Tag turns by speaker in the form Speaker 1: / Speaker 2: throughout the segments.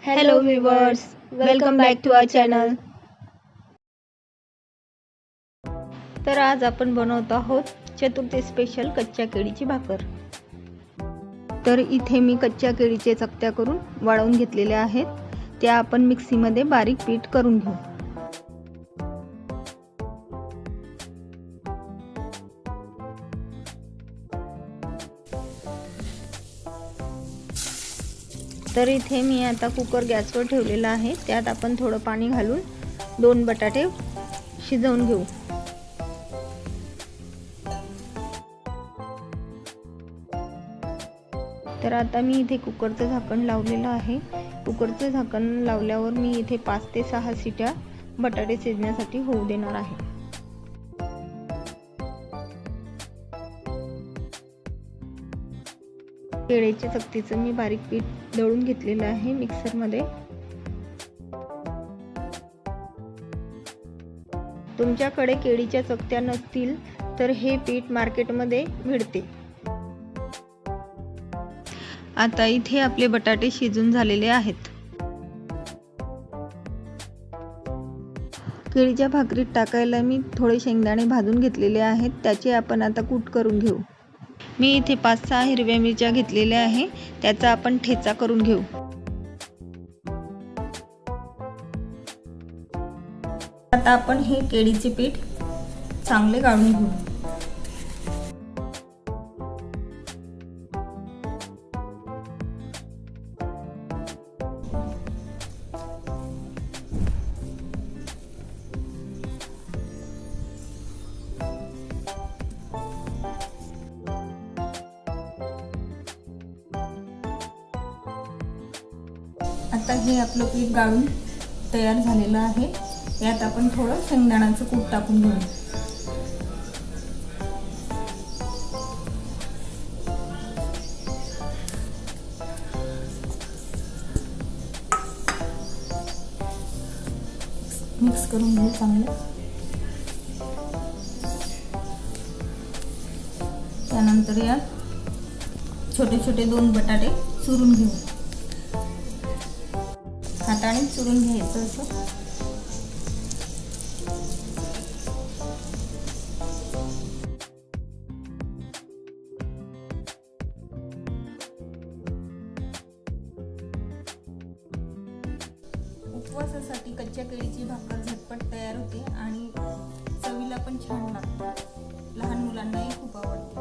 Speaker 1: Hello viewers, welcome back to our channel. तर आज आपण बनवत आहोत चतुर्थी स्पेशल कच्च्या केळीची भाकर. तर इथे मी कच्च्या केळीचे चकत्या करून वाळवून घेतलेल्या आहेत. त्या आपण मिक्सीमध्ये बारीक पीठ करून घेऊ. तर इथे मी आता कुकर गॅसवर ठेवलेला आहे. त्यात आपण थोडं पाणी घालून 2 बटाटे शिजवून घेऊ. तर आता मी इथे कुकरचं झाकण लावलेलं आहे. कुकरचं झाकण लावल्यावर मी इथे 5 ते 6 शिट्या बटाटे शिजण्यासाठी होऊ देणार आहे. केळीच्या चकतीचं मी बारीक पीठ दळून घेतलेलं आहे मिक्सरमध्ये. तुमच्याकडे केळीच्या चकत्या नसतील तर हे पीठ मार्केटमध्ये मिळते. आता इथे आपले बटाटे शिजून झालेले आहेत. केळीच्या भाकरीत टाकायला मी थोडे शेंगदाणे भाजून घेतलेले आहेत. त्याचे आपण आता कूट करून घेऊ. मी इथे 5-6 हिरव्या मिरच्या घेतलेल्या आहे. त्याचा आपण ठेचा करून घेऊ. आता आपण हे केळीचे पीठ चांगले गाळून घेऊ. आता हे आपलं पीठ गाळून तयार झालेलं आहे. यात आपण थोडं शेंगदाण्याचं कूट टाकून घेऊ. मिक्स करून घेऊ चांगलं. त्यानंतर यात छोटे छोटे 2 बटाटे चुरून घेऊ. हाताने चुरून घ्यायचं असं. उपवासासाठी कच्च्या केळीची भाकर झटपट तयार होते आणि चवीला पण छान लागते. लहान मुलांनाही खूप आवडते.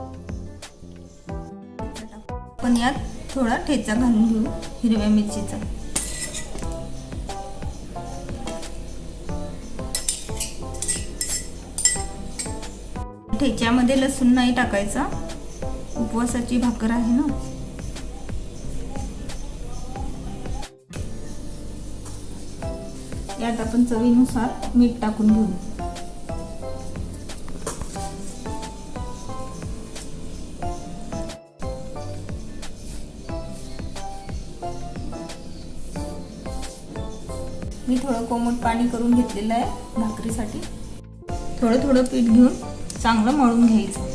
Speaker 1: पण यात थोडा ठेचा घालून घेऊ हिरव्या मिरचीचा. ठेच्यामध्ये लसूण नाही टाकायचा, उपवासाची भाकर आहे ना. यात आपण चवीनुसार मीठ टाकून घेऊ. मी थोडं कोमट पाणी करून घेतलेलं आहे भाकरीसाठी. थोडं थोडं पीठ घेऊन चांगलं मळून घ्यायचं.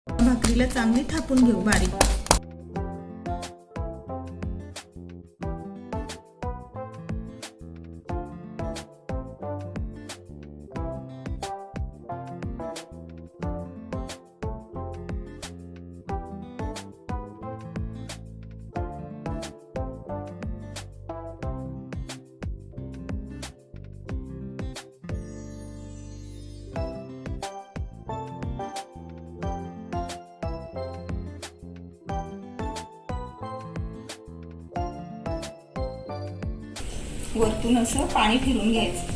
Speaker 1: भाकरीला चांगली थापून घेऊ बारीक. वरतून असं पाणी फिरून घ्यायचं.